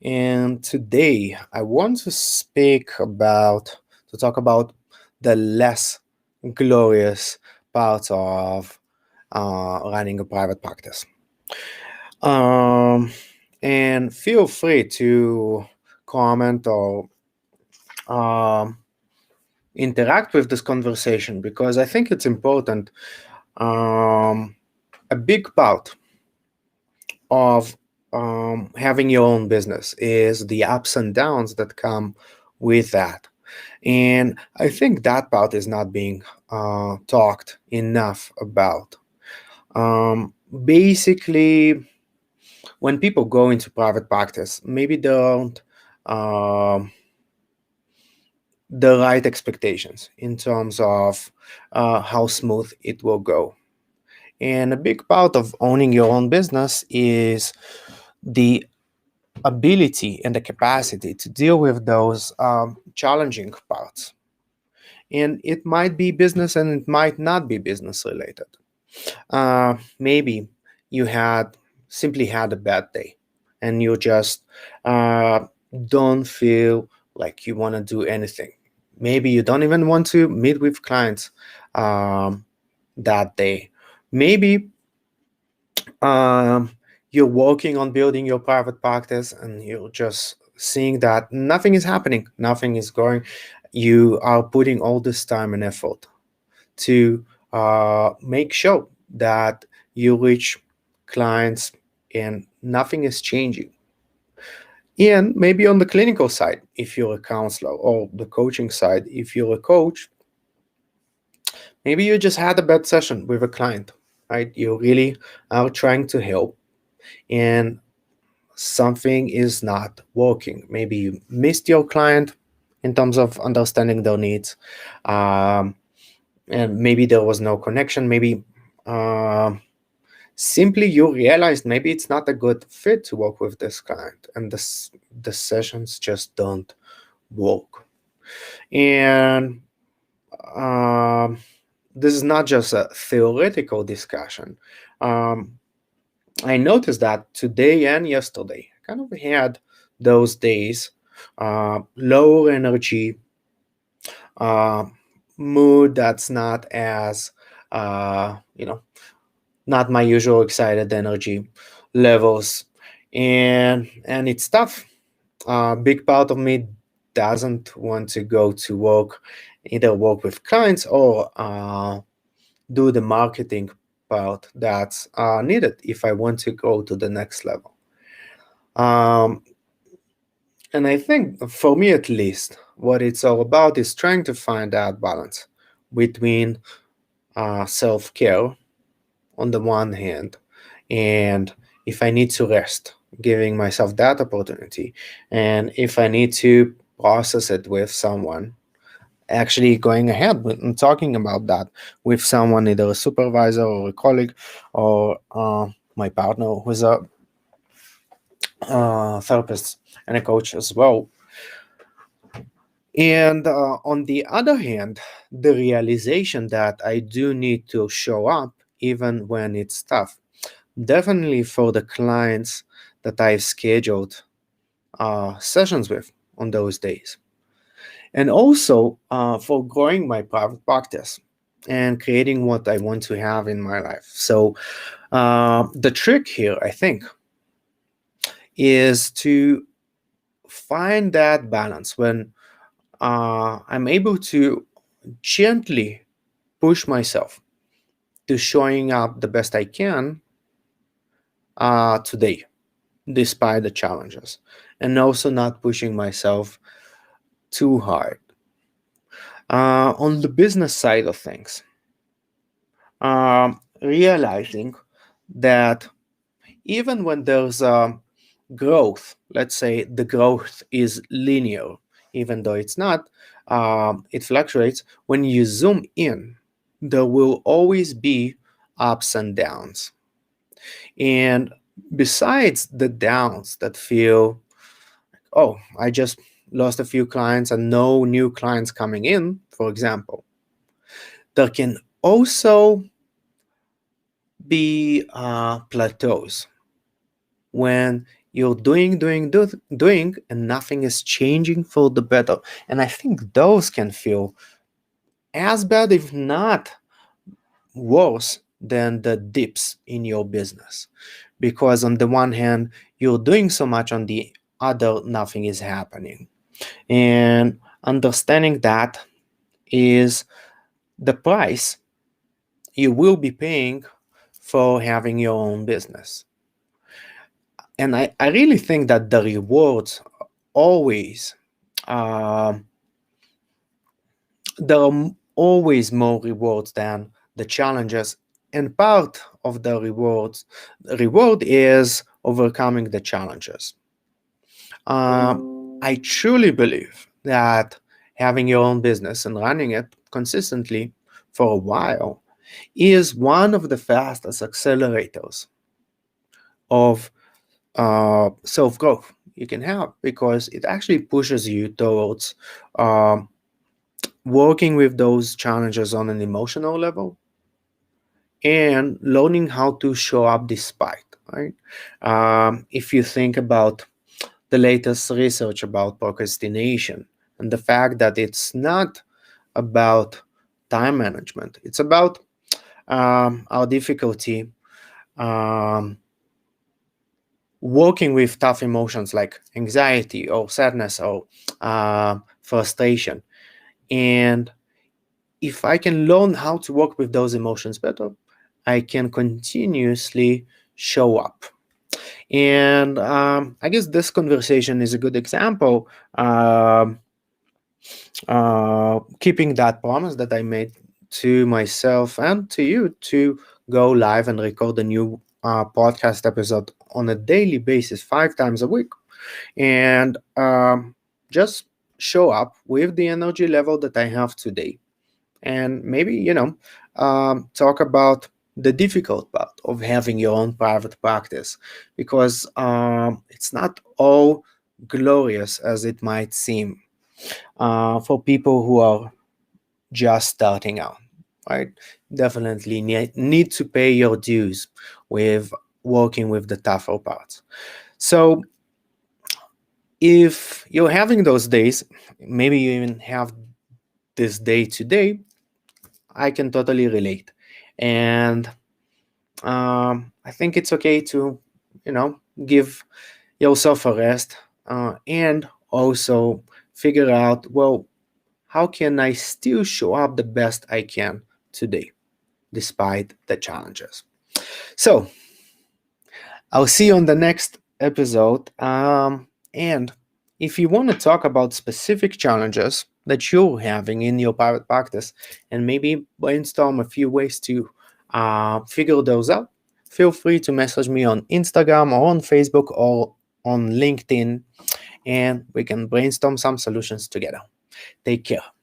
And today I want to talk about the less glorious parts of running a private practice. Um, and feel free to comment or um, interact with this conversation because I think it's important. A big part of having your own business is the ups and downs that come with that. And I think that part is not being talked enough about. Basically, when people go into private practice, maybe they don't um the right expectations in terms of how smooth it will go. And a big part of owning your own business is the ability and the capacity to deal with those challenging parts. And it might be business and it might not be business related. Maybe you simply had a bad day and you just uh, don't feel like you want to do anything. Maybe you don't even want to meet with clients um, that day. Maybe um, you're working on building your private practice and you're just seeing that nothing is happening, nothing is going. You are putting all this time and effort to make sure that you reach clients and nothing is changing. And maybe on the clinical side, if you're a counselor, or the coaching side, if you're a coach, maybe you just had a bad session with a client, right? You really are trying to help and something is not working. Maybe you missed your client in terms of understanding their needs. Um, and maybe there was no connection. Maybe um simply you realized maybe it's not a good fit to work with this client and the sessions just don't work. And um, this is not just a theoretical discussion. um, I noticed that today and yesterday I kind of had those days, lower energy, uh, mood that's not as you know, not my usual excited energy levels, and it's tough. A big part of me doesn't want to go to work, either work with clients or do the marketing part that's needed if I want to go to the next level. Um, and I think for me at least, what it's all about is trying to find that balance between self care on the one hand, and if I need to rest, giving myself that opportunity, and if I need to process it with someone, actually going ahead and talking about that with someone, either a supervisor or a colleague or my partner who's a therapist and a coach as well. And on the other hand, the realization that I do need to show up even when it's tough. Definitely for the clients that I've scheduled sessions with on those days. And also for growing my private practice and creating what I want to have in my life. So the trick here, I think, is to find that balance when I'm able to gently push myself to showing up the best I can today, despite the challenges, and also not pushing myself too hard. On the business side of things, realizing that even when there's growth, let's say the growth is linear, even though it's not, it fluctuates. When you zoom in, there will always be ups and downs. And besides the downs that feel, oh, I just lost a few clients and no new clients coming in, for example, there can also be plateaus when You're doing, and nothing is changing for the better. And I think those can feel as bad, if not worse, than the dips in your business. Because on the one hand, you're doing so much, on the other, nothing is happening. And understanding that is the price you will be paying for having your own business. And I really think that the rewards always, um, there are always more rewards than the challenges. And part of the reward is overcoming the challenges. I truly believe that having your own business and running it consistently for a while is one of the fastest accelerators of self growth you can have, because it actually pushes you towards um, working with those challenges on an emotional level and learning how to show up despite, right? If you think about the latest research about procrastination and the fact that it's not about time management, it's about our difficulty um, working with tough emotions like anxiety or sadness or frustration. And if I can learn how to work with those emotions better, I can continuously show up. And I guess this conversation is a good example, keeping that promise that I made to myself and to you to go live and record a new podcast episode on a daily basis, 5 times a week, and just show up with the energy level that I have today. And maybe, talk about the difficult part of having your own private practice, because it's not all glorious as it might seem for people who are just starting out, right? Definitely need to pay your dues with working with the tougher parts. So if you're having those days, maybe you even have this day today, I can totally relate. And I think it's okay to, give yourself a rest, and also figure out, well, how can I still show up the best I can today, despite the challenges? So I'll see you on the next episode. And if you want to talk about specific challenges that you're having in your private practice and maybe brainstorm a few ways to figure those out, feel free to message me on Instagram or on Facebook or on LinkedIn, and we can brainstorm some solutions together. Take care.